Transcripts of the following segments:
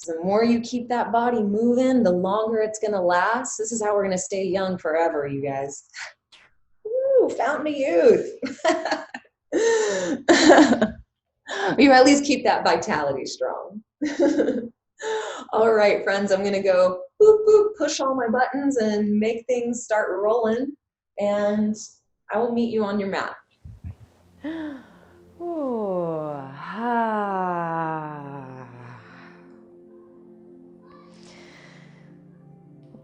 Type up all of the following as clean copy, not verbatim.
The more you keep that body moving, the longer it's going to last. This is how we're going to stay young forever, you guys. Woo, fountain of youth. You at least keep that vitality strong. All right, friends, I'm going to go boop, boop, push all my buttons and make things start rolling. And I will meet you on your mat. Ooh,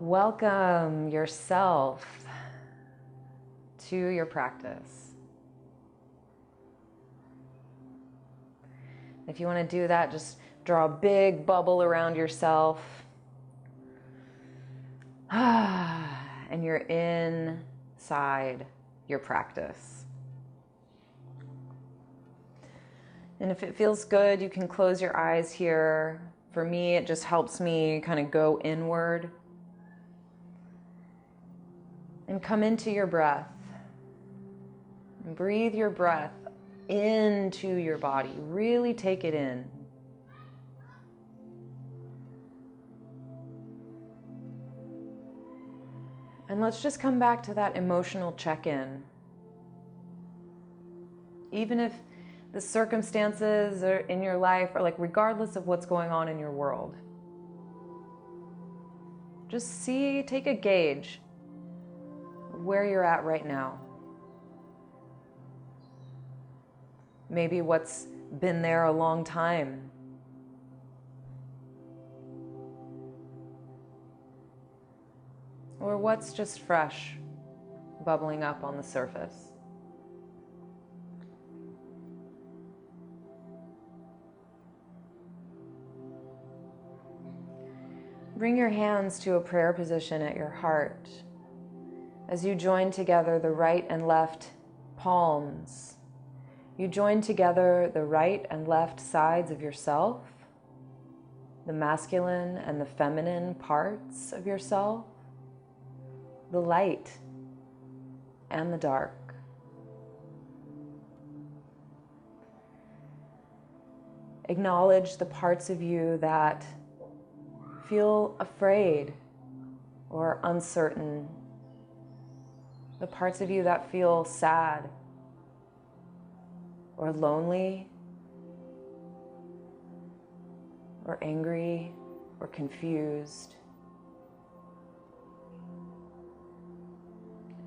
Welcome yourself to your practice. If you want to do that, just draw a big bubble around yourself. And you're inside your practice. And if it feels good, you can close your eyes here. For me, it just helps me kind of go inward. And come into your breath. And breathe your breath into your body. Really take it in. And let's just come back to that emotional check-in. Even if the circumstances are in your life are like, regardless of what's going on in your world, just take a gauge of where you're at right now. Maybe what's been there a long time. Or what's just fresh, bubbling up on the surface. Bring your hands to a prayer position at your heart as you join together the right and left palms. You join together the right and left sides of yourself, the masculine and the feminine parts of yourself, the light and the dark. Acknowledge the parts of you that feel afraid or uncertain, the parts of you that feel sad or lonely or angry or confused.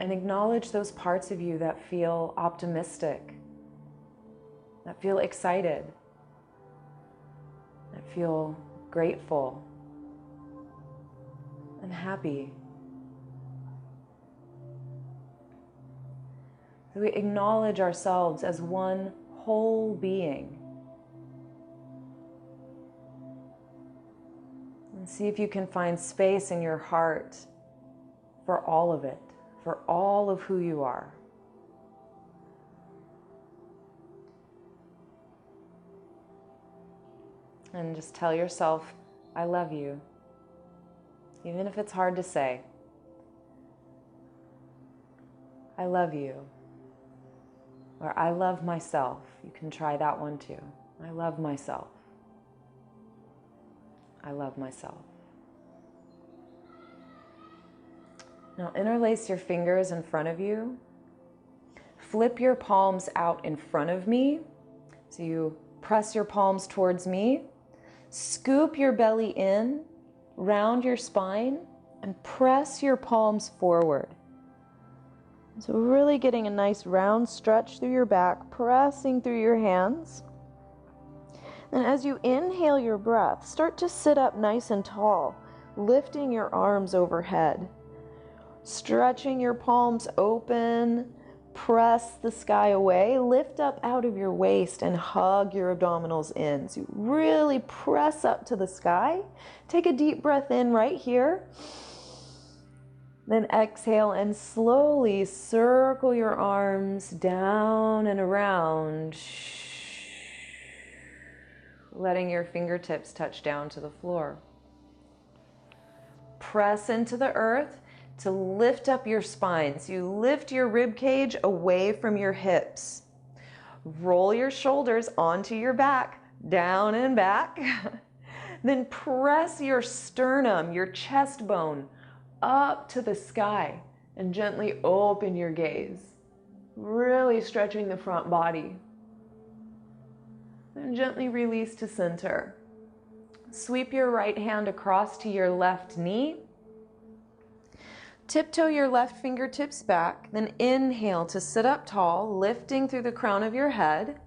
And acknowledge those parts of you that feel optimistic, that feel excited, that feel grateful and happy. So we acknowledge ourselves as one whole being. And see if you can find space in your heart for all of it, for all of who you are. And just tell yourself, I love you. Even if it's hard to say. I love you. Or I love myself. You can try that one too. I love myself. I love myself. Now interlace your fingers in front of you. Flip your palms out in front of me. So you press your palms towards me. Scoop your belly in, round your spine, and press your palms forward. So really getting a nice round stretch through your back, pressing through your hands. And as you inhale your breath, start to sit up nice and tall, lifting your arms overhead. Stretching your palms open, press the sky away, lift up out of your waist and hug your abdominals in. So you really press up to the sky. Take a deep breath in right here. Then exhale and slowly circle your arms down and around, letting your fingertips touch down to the floor. Press into the earth to lift up your spine. So you lift your rib cage away from your hips. Roll your shoulders onto your back, down and back. Then press your sternum, your chest bone, up to the sky and gently open your gaze, really stretching the front body. And gently release to center. Sweep your right hand across to your left knee. Tiptoe your left fingertips back, then inhale to sit up tall, lifting through the crown of your head.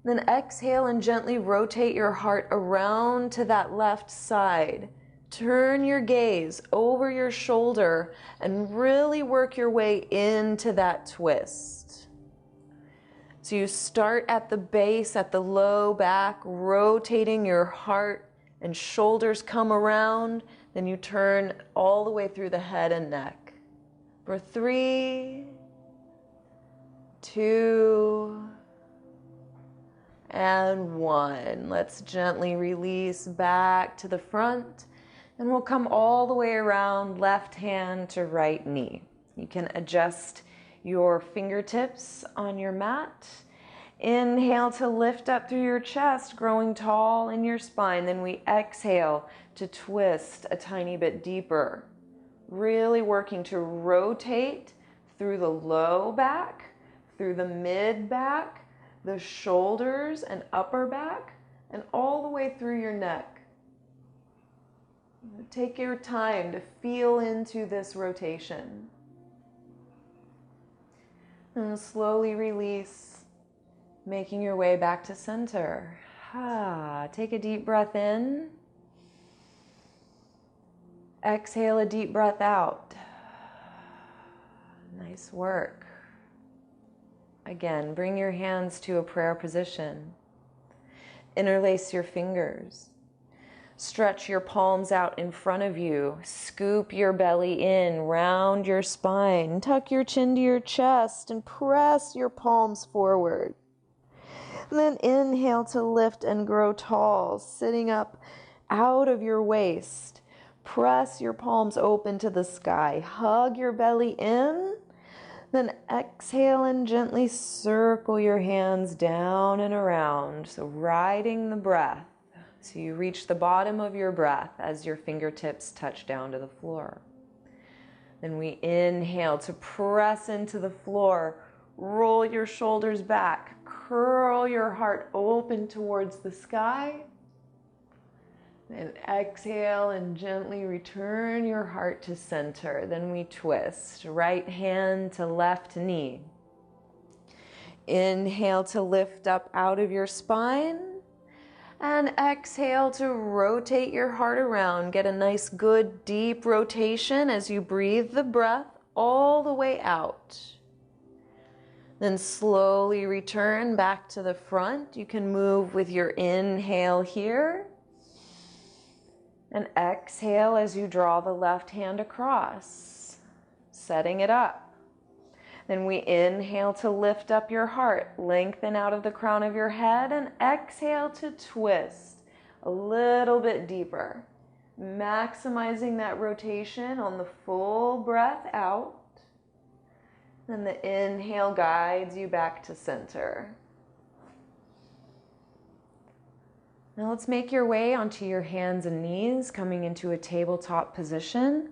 Then exhale and gently rotate your heart around to that left side. Turn your gaze over your shoulder and really work your way into that twist. So you start at the base, at the low back, rotating your heart and shoulders come around. Then you turn all the way through the head and neck. For 3, 2, and 1. Let's gently release back to the front. And we'll come all the way around, left hand to right knee. You can adjust your fingertips on your mat. Inhale to lift up through your chest, growing tall in your spine. Then we exhale to twist a tiny bit deeper. Really working to rotate through the low back, through the mid back, the shoulders and upper back, and all the way through your neck. Take your time to feel into this rotation. And slowly release, making your way back to center. Take a deep breath in. Exhale a deep breath out. Nice work. Again, bring your hands to a prayer position. Interlace your fingers. Stretch your palms out in front of you. Scoop your belly in, round your spine. Tuck your chin to your chest and press your palms forward. Then inhale to lift and grow tall, sitting up out of your waist. Press your palms open to the sky. Hug your belly in. Then exhale and gently circle your hands down and around. So riding the breath. So you reach the bottom of your breath as your fingertips touch down to the floor. Then we inhale to press into the floor. Roll your shoulders back. Curl your heart open towards the sky. Then exhale and gently return your heart to center. Then we twist. Right hand to left knee. Inhale to lift up out of your spine. And exhale to rotate your heart around. Get a nice, good, deep rotation as you breathe the breath all the way out. Then slowly return back to the front. You can move with your inhale here. And exhale as you draw the left hand across, setting it up. Then we inhale to lift up your heart, lengthen out of the crown of your head, and exhale to twist a little bit deeper, maximizing that rotation on the full breath out. Then the inhale guides you back to center. Now let's make your way onto your hands and knees, coming into a tabletop position.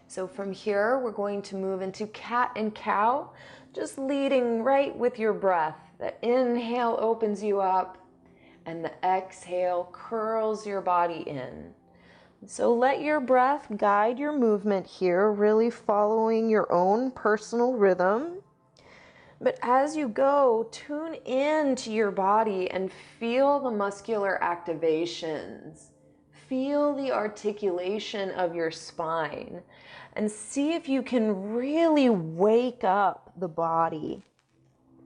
So from here, we're going to move into cat and cow, just leading right with your breath. The inhale opens you up, and the exhale curls your body in. So let your breath guide your movement here, really following your own personal rhythm. But as you go, tune in to your body and feel the muscular activations. Feel the articulation of your spine and see if you can really wake up the body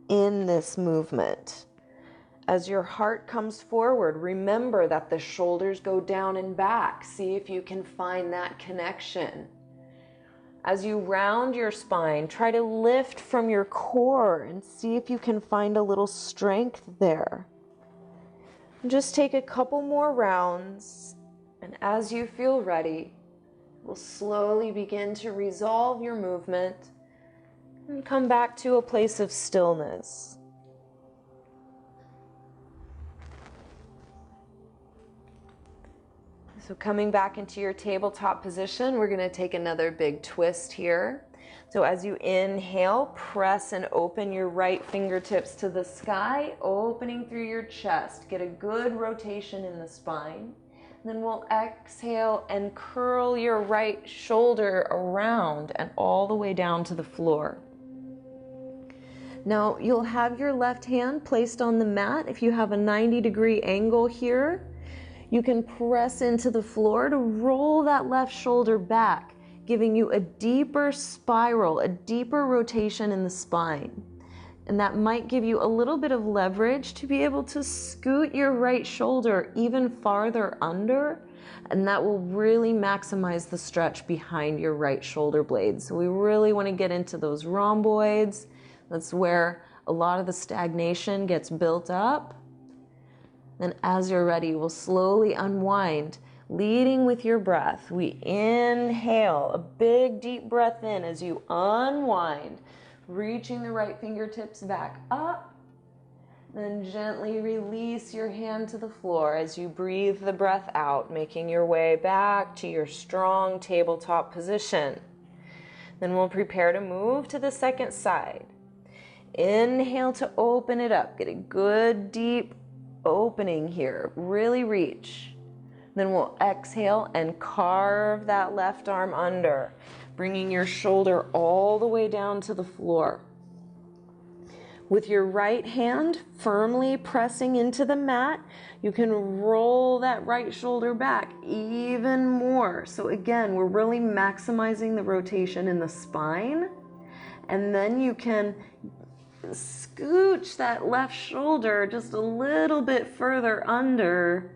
in this movement. As your heart comes forward, remember that the shoulders go down and back. See if you can find that connection. As you round your spine, try to lift from your core and see if you can find a little strength there. And just take a couple more rounds, and as you feel ready, we'll slowly begin to resolve your movement And come back to a place of stillness. So coming back into your tabletop position, we're going to take another big twist here. So as you inhale, press and open your right fingertips to the sky, opening through your chest. Get a good rotation in the spine. Then we'll exhale and curl your right shoulder around and all the way down to the floor. Now you'll have your left hand placed on the mat. If you have a 90-degree angle here, you can press into the floor to roll that left shoulder back, giving you a deeper spiral, a deeper rotation in the spine. And that might give you a little bit of leverage to be able to scoot your right shoulder even farther under, and that will really maximize the stretch behind your right shoulder blades. So we really want to get into those rhomboids. That's where a lot of the stagnation gets built up. Then as you're ready, we'll slowly unwind, leading with your breath. We inhale, a big deep breath in as you unwind, reaching the right fingertips back up. Then gently release your hand to the floor as you breathe the breath out, making your way back to your strong tabletop position. Then we'll prepare to move to the second side. Inhale to open it up. Get a good deep opening here. Really reach. Then we'll exhale and carve that left arm under, bringing your shoulder all the way down to the floor. With your right hand firmly pressing into the mat, you can roll that right shoulder back even more. So again, we're really maximizing the rotation in the spine. And then you can scooch that left shoulder just a little bit further under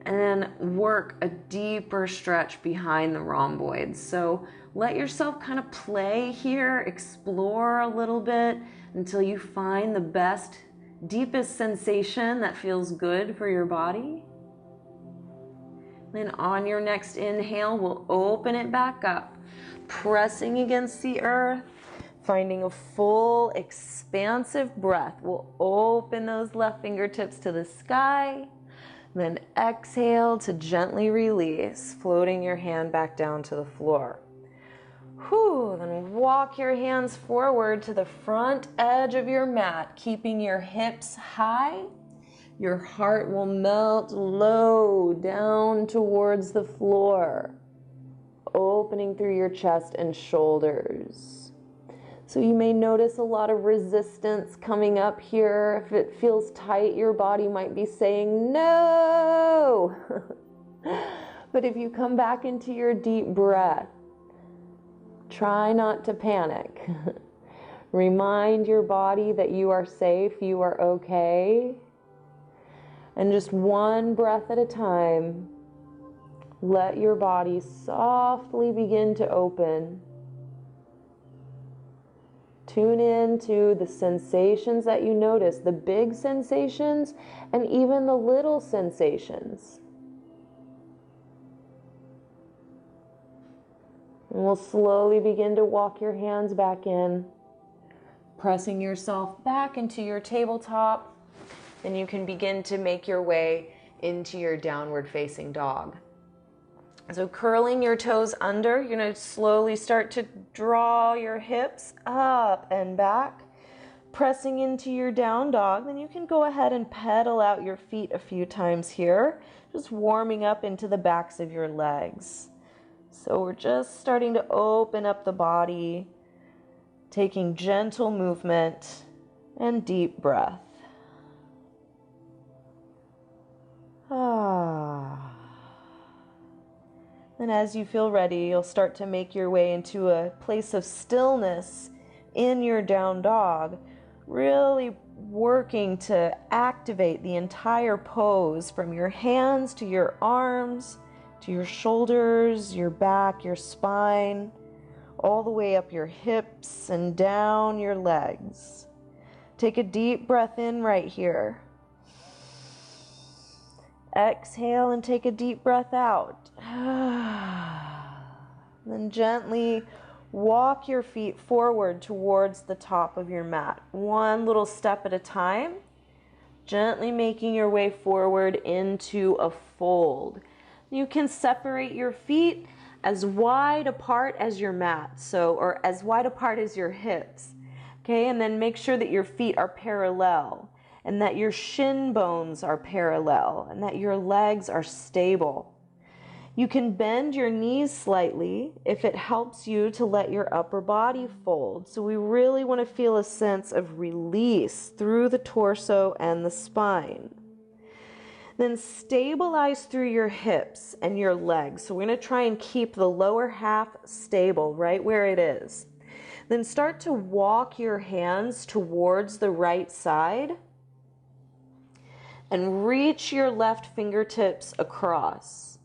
and then work a deeper stretch behind the rhomboids. So let yourself kind of play here, explore a little bit until you find the best, deepest sensation that feels good for your body. Then on your next inhale, we'll open it back up, pressing against the earth, finding a full, expansive breath. We'll open those left fingertips to the sky. Then exhale to gently release, floating your hand back down to the floor. Whew, then walk your hands forward to the front edge of your mat, keeping your hips high. Your heart will melt low down towards the floor, opening through your chest and shoulders. So you may notice a lot of resistance coming up here. If it feels tight, your body might be saying no. But if you come back into your deep breath, try not to panic. Remind your body that you are safe, you are okay. And just one breath at a time, let your body softly begin to open. Tune in to the sensations that you notice, the big sensations and even the little sensations. And we'll slowly begin to walk your hands back in, pressing yourself back into your tabletop. And you can begin to make your way into your downward facing dog. So curling your toes under, you're going to slowly start to draw your hips up and back, pressing into your down dog. Then you can go ahead and pedal out your feet a few times here, just warming up into the backs of your legs. So we're just starting to open up the body, taking gentle movement and deep breath. And as you feel ready, you'll start to make your way into a place of stillness in your down dog, really working to activate the entire pose from your hands to your arms, to your shoulders, your back, your spine, all the way up your hips and down your legs. Take a deep breath in right here. Exhale and take a deep breath out. Then gently walk your feet forward towards the top of your mat. One little step at a time, gently making your way forward into a fold. You can separate your feet as wide apart as your mat, or as wide apart as your hips. Okay, and then make sure that your feet are parallel and that your shin bones are parallel and that your legs are stable. You can bend your knees slightly if it helps you to let your upper body fold. So we really want to feel a sense of release through the torso and the spine. Then stabilize through your hips and your legs. So we're going to try and keep the lower half stable right where it is. Then start to walk your hands towards the right side and reach your left fingertips across.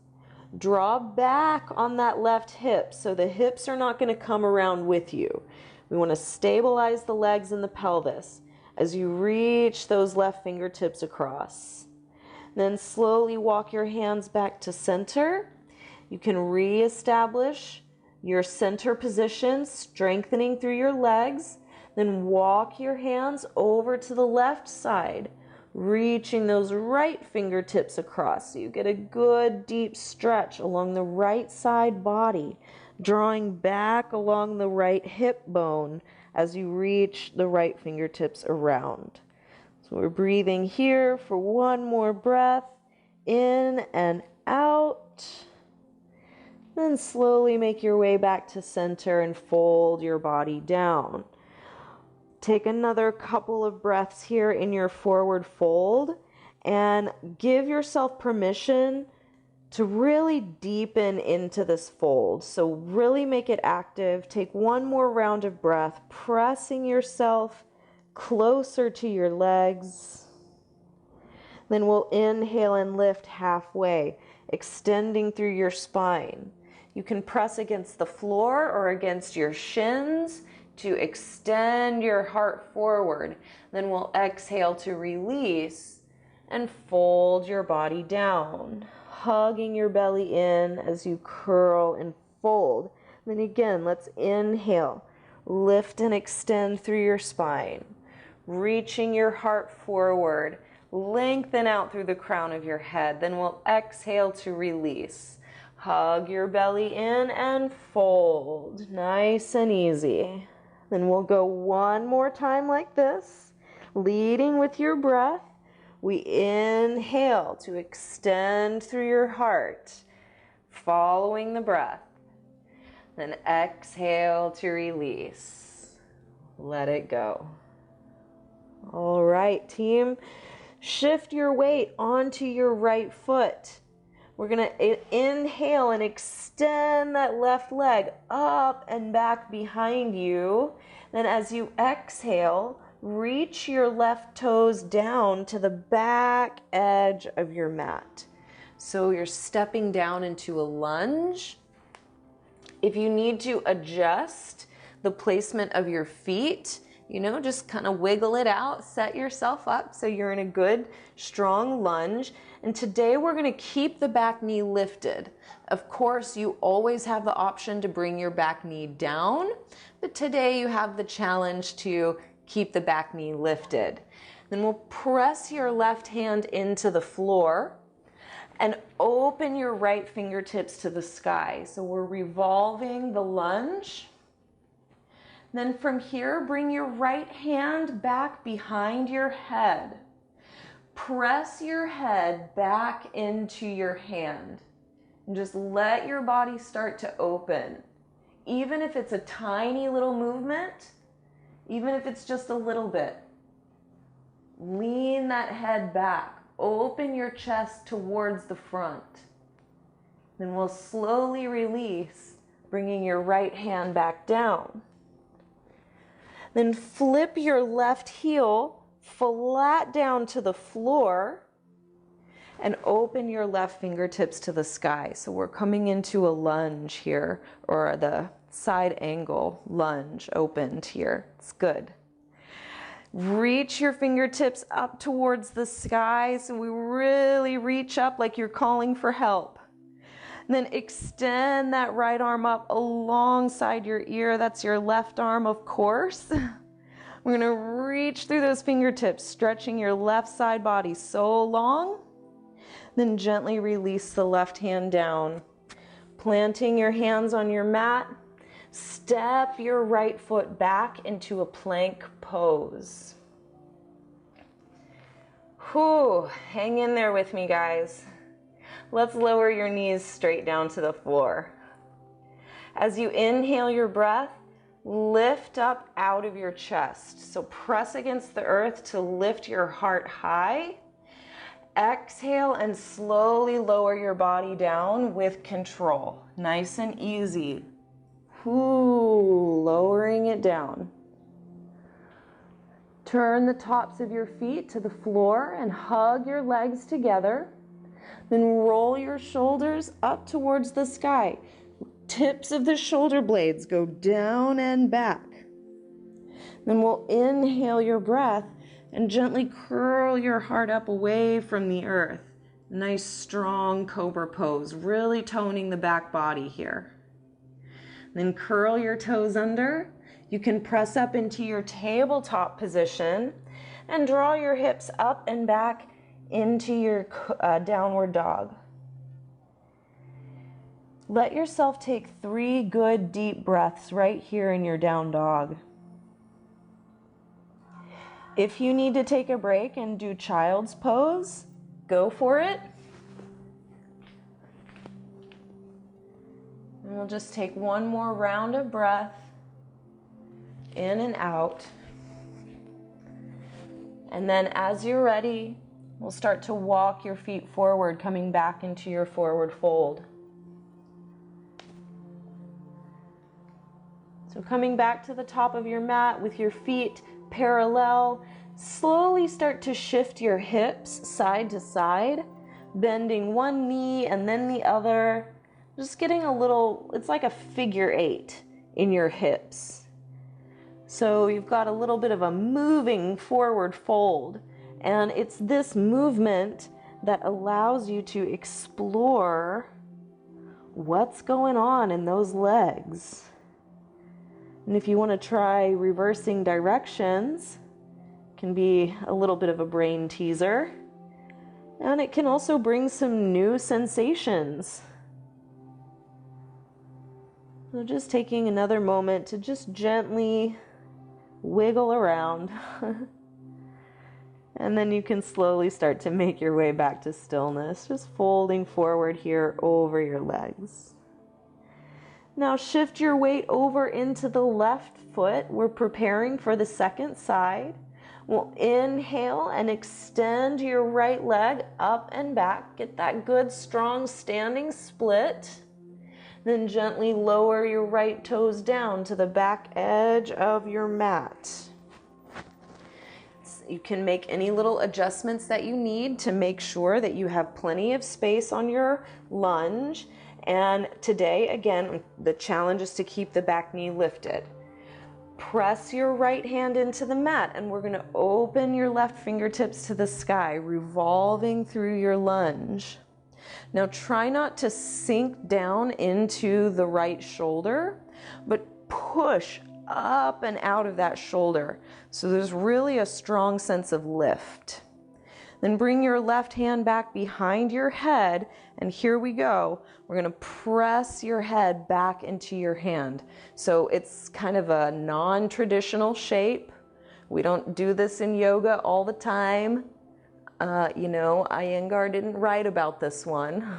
Draw back on that left hip so the hips are not going to come around with you. We want to stabilize the legs and the pelvis as you reach those left fingertips across. Then slowly walk your hands back to center. You can reestablish your center position, strengthening through your legs. Then walk your hands over to the left side, reaching those right fingertips across so you get a good deep stretch along the right side body, drawing back along the right hip bone as you reach the right fingertips around. So we're breathing here for one more breath, in and out. Then slowly make your way back to center and fold your body down. Take another couple of breaths here in your forward fold and give yourself permission to really deepen into this fold. So really make it active. Take one more round of breath, pressing yourself closer to your legs. Then we'll inhale and lift halfway, extending through your spine. You can press against the floor or against your shins to extend your heart forward. Then we'll exhale to release and fold your body down, hugging your belly in as you curl and fold. Then again, let's inhale, lift and extend through your spine, reaching your heart forward, lengthen out through the crown of your head. Then we'll exhale to release. Hug your belly in and fold, nice and easy. Then we'll go one more time like this, leading with your breath. We inhale to extend through your heart, following the breath. Then exhale to release. Let it go. All right, team. Shift your weight onto your right foot. We're going to inhale and extend that left leg up and back behind you. Then as you exhale, reach your left toes down to the back edge of your mat. So you're stepping down into a lunge. If you need to adjust the placement of your feet, just kind of wiggle it out, set yourself up so you're in a good, strong lunge. And today we're going to keep the back knee lifted. Of course, you always have the option to bring your back knee down, but today you have the challenge to keep the back knee lifted. Then we'll press your left hand into the floor and open your right fingertips to the sky. So we're revolving the lunge. Then from here, bring your right hand back behind your head. Press your head back into your hand and just let your body start to open. Even if it's a tiny little movement, even if it's just a little bit, lean that head back. Open your chest towards the front. Then we'll slowly release, bringing your right hand back down. Then flip your left heel flat down to the floor and open your left fingertips to the sky. So we're coming into a lunge here, or the side angle lunge opened here. It's good. Reach your fingertips up towards the sky. So we really reach up like you're calling for help. And then extend that right arm up alongside your ear. That's your left arm, of course. We're gonna reach through those fingertips, stretching your left side body so long. Then gently release the left hand down. Planting your hands on your mat, step your right foot back into a plank pose. Whew, hang in there with me, guys. Let's lower your knees straight down to the floor. As you inhale your breath, lift up out of your chest. So press against the earth to lift your heart high. Exhale and slowly lower your body down with control. Nice and easy. Lowering it down. Turn the tops of your feet to the floor and hug your legs together. Then roll your shoulders up towards the sky. Tips of the shoulder blades go down and back. Then we'll inhale your breath and gently curl your heart up away from the earth. Nice strong cobra pose, really toning the back body here. Then curl your toes under. You can press up into your tabletop position and draw your hips up and back into your downward dog. Let yourself take 3 good deep breaths right here in your down dog. If you need to take a break and do child's pose, go for it. And we'll just take one more round of breath in and out. And then as you're ready, we'll start to walk your feet forward, coming back into your forward fold. So coming back to the top of your mat with your feet parallel, slowly start to shift your hips side to side, bending one knee and then the other, just getting a little, it's like a figure 8 in your hips. So you've got a little bit of a moving forward fold, and it's this movement that allows you to explore what's going on in those legs. And if you want to try reversing directions, it can be a little bit of a brain teaser. And it can also bring some new sensations. So just taking another moment to just gently wiggle around. And then you can slowly start to make your way back to stillness, just folding forward here over your legs. Now shift your weight over into the left foot. We're preparing for the second side. We'll inhale and extend your right leg up and back. Get that good strong standing split. Then gently lower your right toes down to the back edge of your mat. You can make any little adjustments that you need to make sure that you have plenty of space on your lunge. And today, again, the challenge is to keep the back knee lifted. Press your right hand into the mat, and we're going to open your left fingertips to the sky, revolving through your lunge. Now try not to sink down into the right shoulder, but push up and out of that shoulder. So there's really a strong sense of lift. Then bring your left hand back behind your head, and here we go. We're going to press your head back into your hand. So it's kind of a non-traditional shape. We don't do this in yoga all the time. Iyengar didn't write about this one.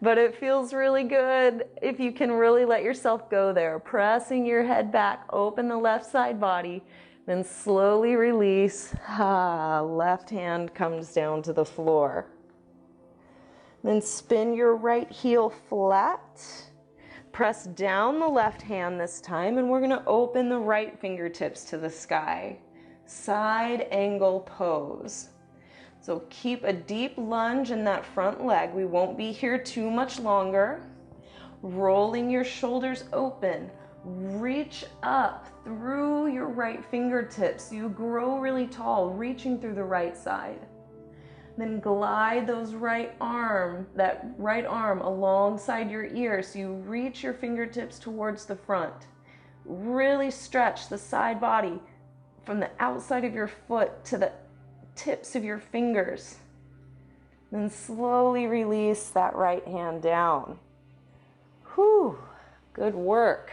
But it feels really good if you can really let yourself go there. Pressing your head back, open the left side body, then slowly release. Left hand comes down to the floor. Then spin your right heel flat. Press down the left hand this time, and we're going to open the right fingertips to the sky. Side angle pose. So keep a deep lunge in that front leg. We won't be here too much longer. Rolling your shoulders open. Reach up through your right fingertips. You grow really tall, reaching through the right side. Then glide that right arm alongside your ear so you reach your fingertips towards the front. Really stretch the side body from the outside of your foot to the tips of your fingers. Then slowly release that right hand down. Whew, good work.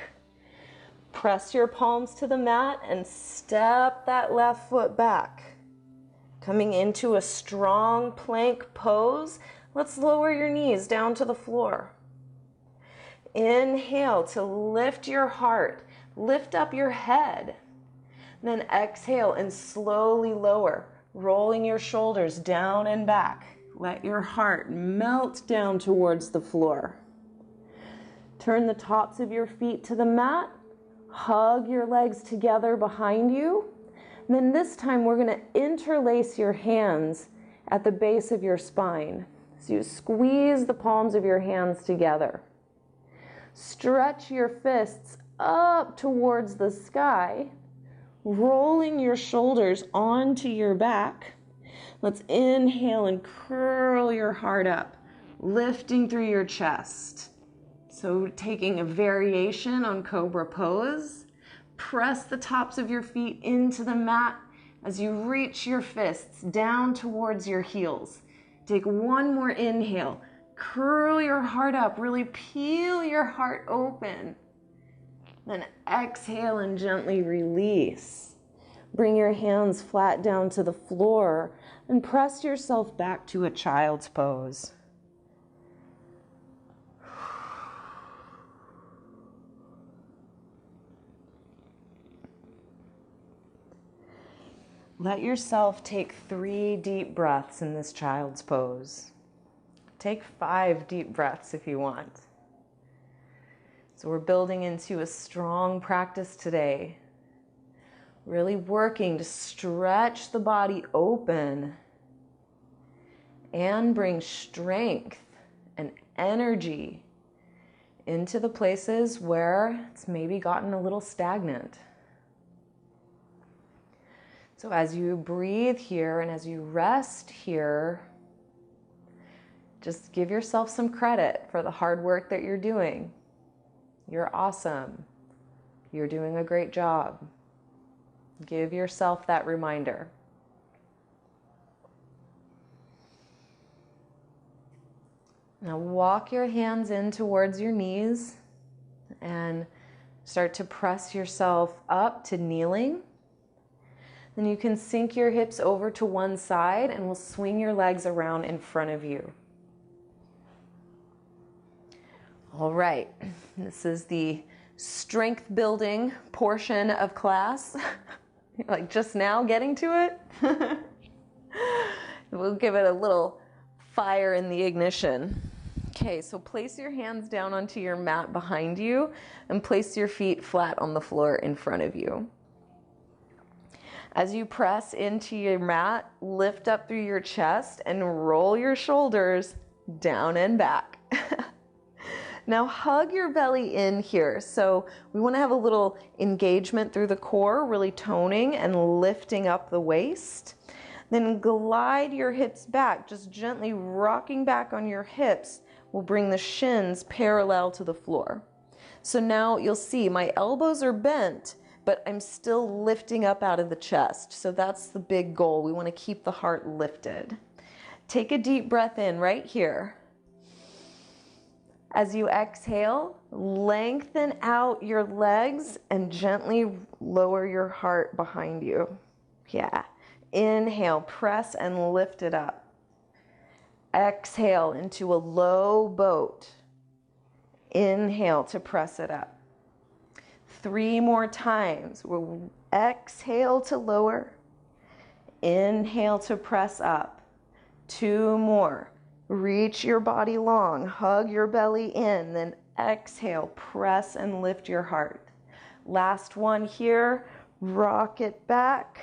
Press your palms to the mat and step that left foot back. Coming into a strong plank pose, let's lower your knees down to the floor. Inhale to lift your heart, lift up your head. Then exhale and slowly lower, rolling your shoulders down and back. Let your heart melt down towards the floor. Turn the tops of your feet to the mat, hug your legs together behind you. And then this time we're going to interlace your hands at the base of your spine. So you squeeze the palms of your hands together. Stretch your fists up towards the sky, rolling your shoulders onto your back. Let's inhale and curl your heart up, lifting through your chest. So taking a variation on Cobra Pose. Press the tops of your feet into the mat as you reach your fists down towards your heels. Take one more inhale. Curl your heart up. Really peel your heart open. Then exhale and gently release. Bring your hands flat down to the floor and press yourself back to a child's pose. Let yourself take 3 deep breaths in this child's pose. Take 5 deep breaths if you want. So we're building into a strong practice today. Really working to stretch the body open and bring strength and energy into the places where it's maybe gotten a little stagnant. So as you breathe here and as you rest here, just give yourself some credit for the hard work that you're doing. You're awesome. You're doing a great job. Give yourself that reminder. Now walk your hands in towards your knees and start to press yourself up to kneeling. Then you can sink your hips over to one side and we'll swing your legs around in front of you. All right, this is the strength building portion of class. Like just now getting to it. We'll give it a little fire in the ignition. Okay, so place your hands down onto your mat behind you and place your feet flat on the floor in front of you. As you press into your mat, lift up through your chest and roll your shoulders down and back. Now hug your belly in here. So we want to have a little engagement through the core, really toning and lifting up the waist. Then glide your hips back, just gently rocking back on your hips will bring the shins parallel to the floor. So now you'll see my elbows are bent, but I'm still lifting up out of the chest. So that's the big goal. We want to keep the heart lifted. Take a deep breath in right here. As you exhale, lengthen out your legs and gently lower your heart behind you. Yeah. Inhale, press and lift it up. Exhale into a low boat. Inhale to press it up. 3 more times. We'll exhale to lower. Inhale to press up. 2 more. Reach your body long. Hug your belly in. Then exhale, press and lift your heart. Last one here. Rock it back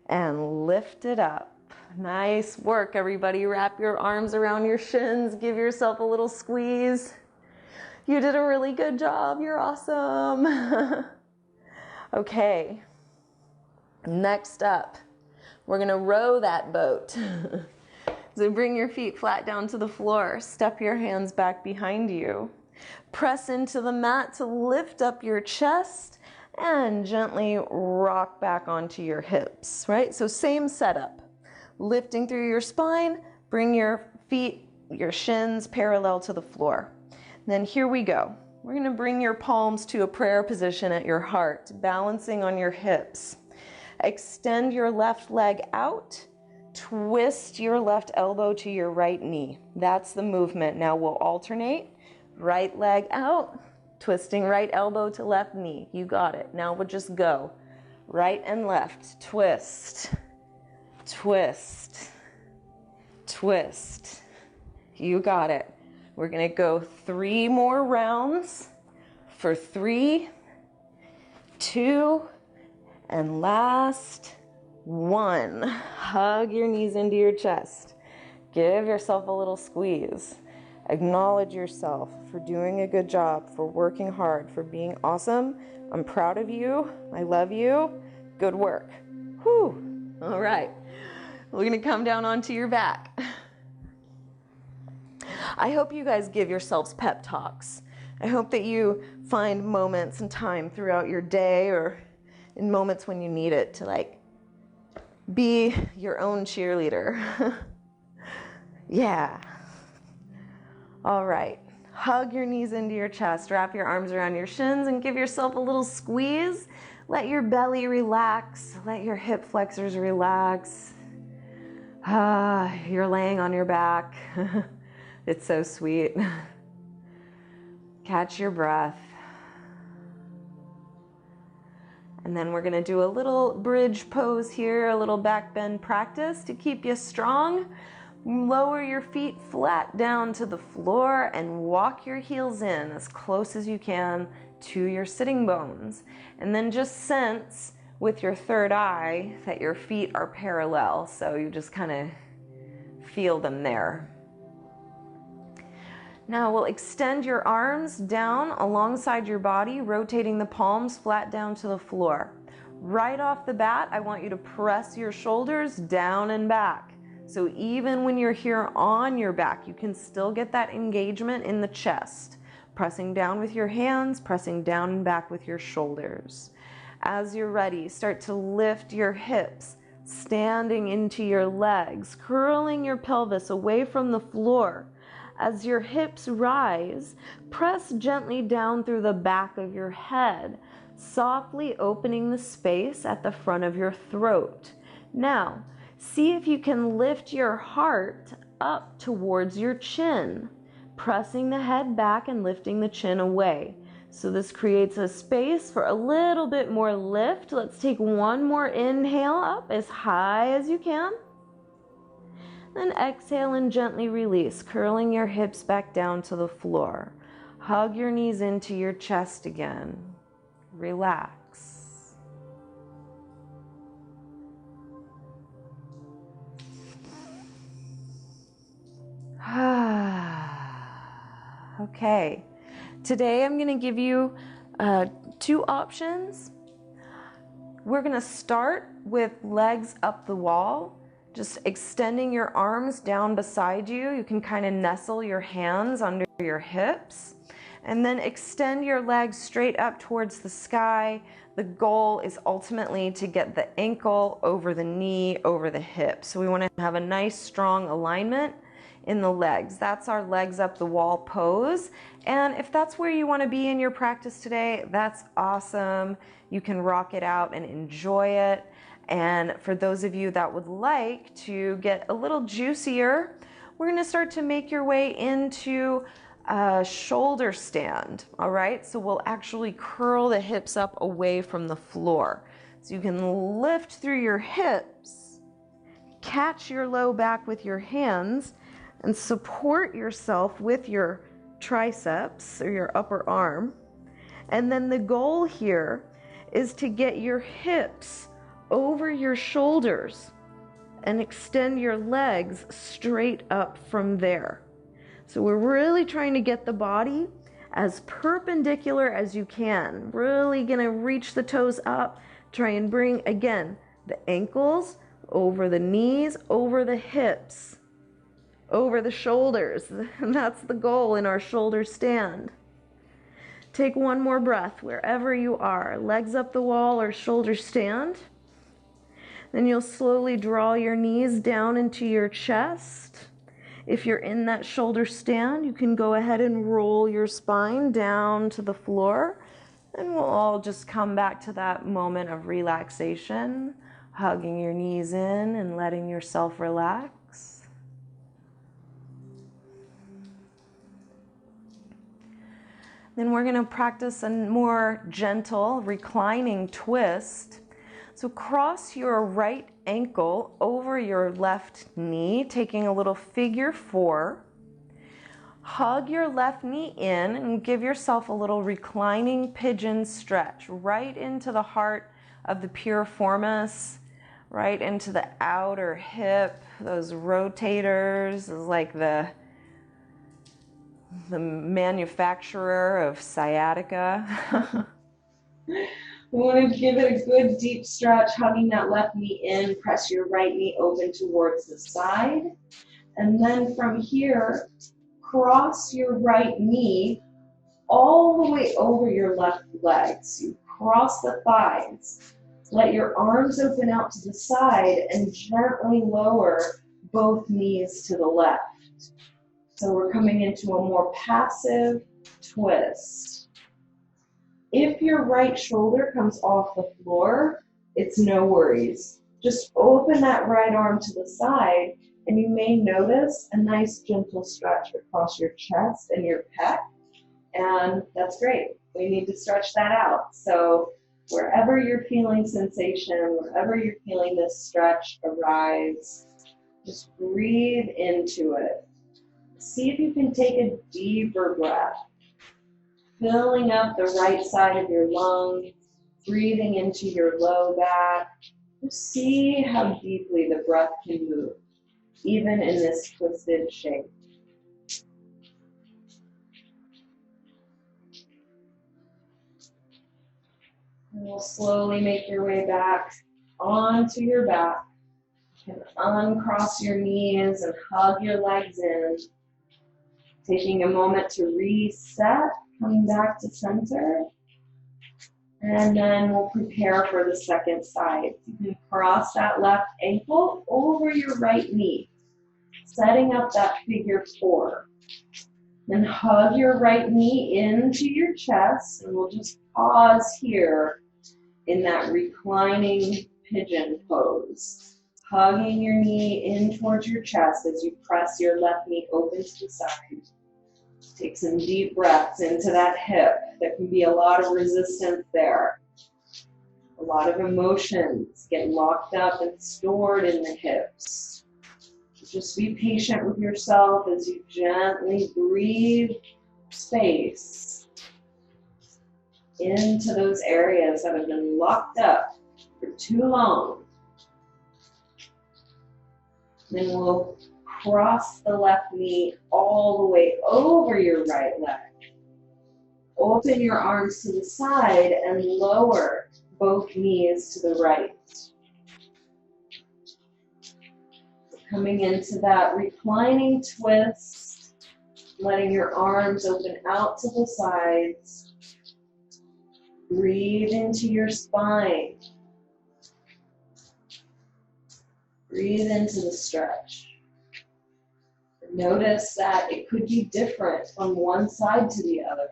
and lift it up. Nice work, everybody. Wrap your arms around your shins. Give yourself a little squeeze. You did a really good job. You're awesome. Okay. Next up, we're going to row that boat. So bring your feet flat down to the floor. Step your hands back behind you. Press into the mat to lift up your chest and gently rock back onto your hips, right? So same setup. Lifting through your spine, bring your feet, your shins parallel to the floor. Then here we go. We're going to bring your palms to a prayer position at your heart, balancing on your hips. Extend your left leg out. Twist your left elbow to your right knee. That's the movement. Now we'll alternate. Right leg out, twisting right elbow to left knee. You got it. Now we'll just go. Right and left. Twist. Twist. Twist. You got it. We're going to go 3 more rounds for 3, 2, and last 1. Hug your knees into your chest. Give yourself a little squeeze. Acknowledge yourself for doing a good job, for working hard, for being awesome. I'm proud of you. I love you. Good work. Whew. All right. We're going to come down onto your back. I hope you guys give yourselves pep talks. I hope that you find moments and time throughout your day or in moments when you need it to like be your own cheerleader. Yeah. All right. Hug your knees into your chest. Wrap your arms around your shins and give yourself a little squeeze. Let your belly relax. Let your hip flexors relax. You're laying on your back. It's so sweet. Catch your breath. And then we're going to do a little bridge pose here, a little back bend practice to keep you strong. Lower your feet flat down to the floor and walk your heels in as close as you can to your sitting bones. And then just sense with your third eye that your feet are parallel. So you just kind of feel them there. Now we'll extend your arms down alongside your body, rotating the palms flat down to the floor. Right off the bat, I want you to press your shoulders down and back. So even when you're here on your back, you can still get that engagement in the chest. Pressing down with your hands, pressing down and back with your shoulders. As you're ready, start to lift your hips, standing into your legs, curling your pelvis away from the floor. As your hips rise, press gently down through the back of your head, softly opening the space at the front of your throat. Now, see if you can lift your heart up towards your chin, pressing the head back and lifting the chin away. So this creates a space for a little bit more lift. Let's take one more inhale up as high as you can. Then exhale and gently release, curling your hips back down to the floor. Hug your knees into your chest again. Relax. Okay, today I'm going to give you 2 options. We're going to start with legs up the wall. Just extending your arms down beside you. You can kind of nestle your hands under your hips and then extend your legs straight up towards the sky. The goal is ultimately to get the ankle over the knee, over the hip. So we want to have a nice strong alignment in the legs. That's our legs up the wall pose. And if that's where you want to be in your practice today, that's awesome. You can rock it out and enjoy it. And for those of you that would like to get a little juicier, we're going to start to make your way into a shoulder stand. All right, so we'll actually curl the hips up away from the floor. So you can lift through your hips, catch your low back with your hands, and support yourself with your triceps or your upper arm. And then the goal here is to get your hips over your shoulders and extend your legs straight up from there. So we're really trying to get the body as perpendicular as you can. Really gonna reach the toes up, try and bring, again, the ankles over the knees, over the hips. over the shoulders. And that's the goal in our shoulder stand. Take one more breath wherever you are, legs up the wall or shoulder stand. Then you'll slowly draw your knees down into your chest. If you're in that shoulder stand, you can go ahead and roll your spine down to the floor. And we'll all just come back to that moment of relaxation, hugging your knees in and letting yourself relax. Then we're going to practice a more gentle reclining twist. So cross your right ankle over your left knee, taking a little figure 4. Hug your left knee in and give yourself a little reclining pigeon stretch right into the heart of the piriformis, right into the outer hip, those rotators, like the manufacturer of sciatica. We want to give it a good deep stretch, hugging that left knee in, press your right knee open towards the side. And then from here, cross your right knee all the way over your left leg. So you cross the thighs. Let your arms open out to the side and gently lower both knees to the left. So we're coming into a more passive twist. If your right shoulder comes off the floor, it's no worries. Just open that right arm to the side, and you may notice a nice gentle stretch across your chest and your pec, and that's great. We need to stretch that out. So wherever you're feeling sensation, wherever you're feeling this stretch arise, just breathe into it. See if you can take a deeper breath, filling up the right side of your lung, breathing into your low back. Just see how deeply the breath can move, even in this twisted shape. And we'll slowly make your way back onto your back. You can uncross your knees and hug your legs in. Taking a moment to reset, coming back to center. And then we'll prepare for the second side. You can cross that left ankle over your right knee, setting up that figure 4. Then hug your right knee into your chest, and we'll just pause here in that reclining pigeon pose. Hugging your knee in towards your chest as you press your left knee open to the side. Take some deep breaths into that hip. There can be a lot of resistance there. A lot of emotions get locked up and stored in the hips. Just be patient with yourself as you gently breathe space into those areas that have been locked up for too long. Then we'll cross the left knee all the way over your right leg. Open your arms to the side and lower both knees to the right. Coming into that reclining twist, letting your arms open out to the sides. Breathe into your spine. Breathe into the stretch. Notice that it could be different from one side to the other.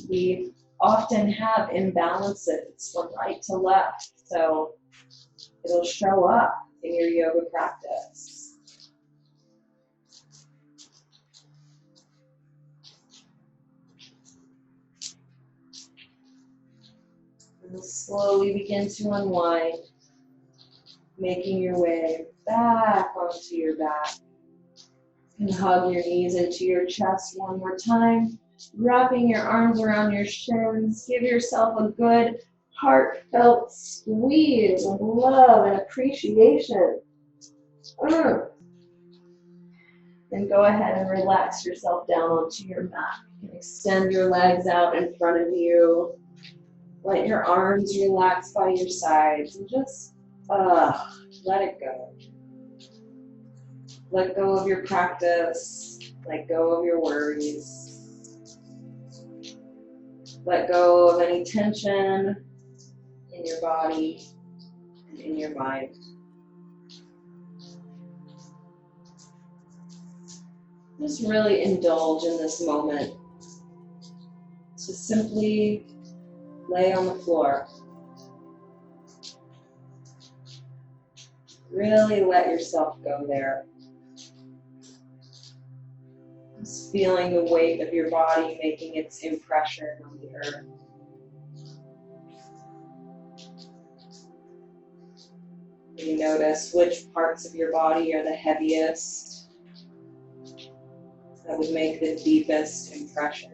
We often have imbalances from right to left, so it'll show up in your yoga practice. And slowly begin to unwind, making your way back onto your back. And hug your knees into your chest one more time, wrapping your arms around your shins. Give yourself a good heartfelt squeeze of love and appreciation. Then go ahead and relax yourself down onto your mat. You can extend your legs out in front of you. Let your arms relax by your sides and just let it go. Let go of your practice. Let go of your worries. Let go of any tension in your body and in your mind. Just really indulge in this moment. So simply lay on the floor. Really let yourself go there. Just feeling the weight of your body making its impression on the earth. You notice which parts of your body are the heaviest, that would make the deepest impression.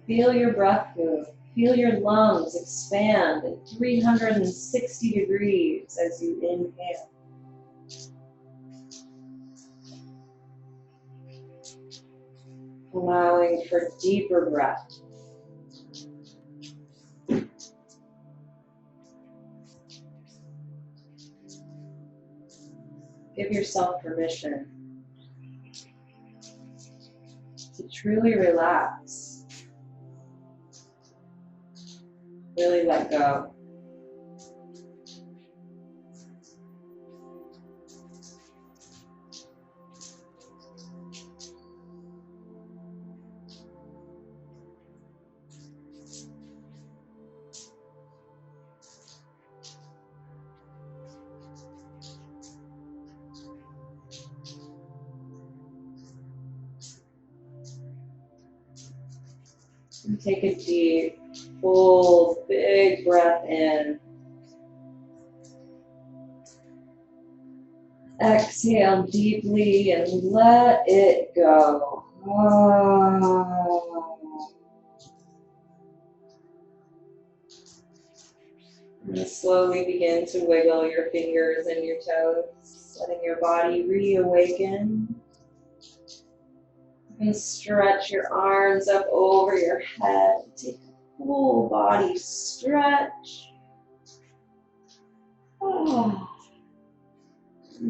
Feel your breath move. Feel your lungs expand at 360 degrees as you inhale. Allowing for deeper breath. Give yourself permission to truly relax. Really let go. And take a deep, full, big breath in. Exhale deeply and let it go. And slowly begin to wiggle your fingers and your toes, letting your body reawaken. And stretch your arms up over your head. Take a full body stretch.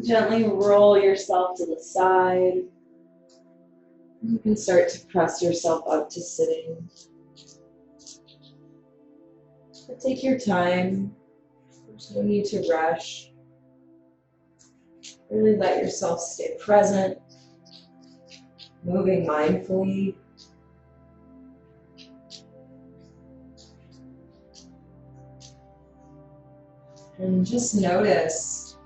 Gently roll yourself to the side. You can start to press yourself up to sitting. But take your time. There's no need to rush. Really let yourself stay present. Moving mindfully. And just notice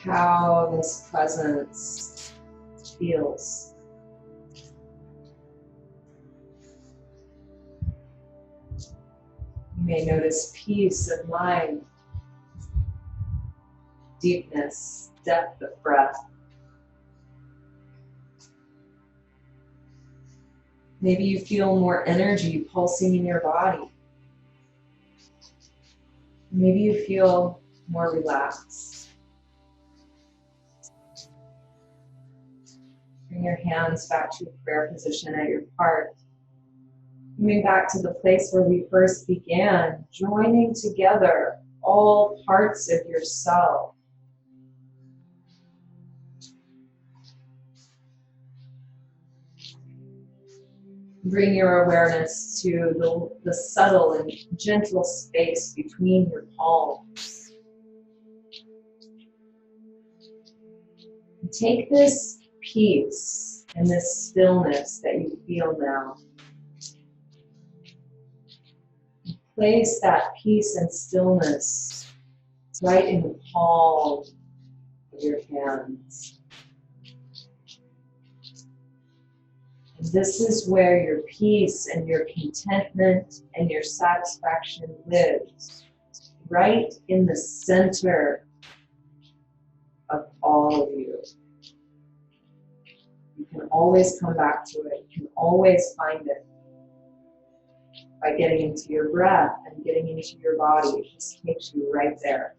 how this presence feels. You may notice peace of mind, deepness, depth of breath. Maybe you feel more energy pulsing in your body. Maybe you feel more relaxed. Bring your hands back to a prayer position at your heart. Coming back to the place where we first began, joining together all parts of yourself. Bring your awareness to the subtle and gentle space between your palms. And take this peace and this stillness that you feel now. Place that peace and stillness right in the palm of your hands. This is where your peace and your contentment and your satisfaction lives, right in the center of all of you. You can always come back to it. You can always find it by getting into your breath and getting into your body. It just takes you right there.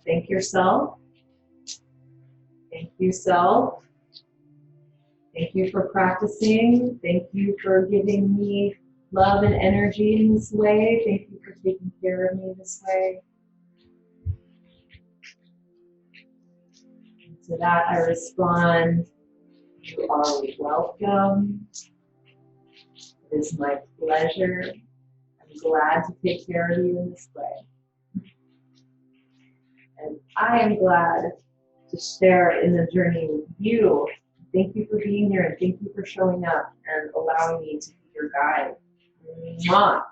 Thank yourself. Thank you, self. Thank you for practicing. Thank you for giving me love and energy in this way. Thank you for taking care of me this way. And to that I respond, you are welcome. It is my pleasure. I'm glad to take care of you in this way. And I am glad to share in the journey with you. Thank you for being here and thank you for showing up and allowing me to be your guide. Mwah.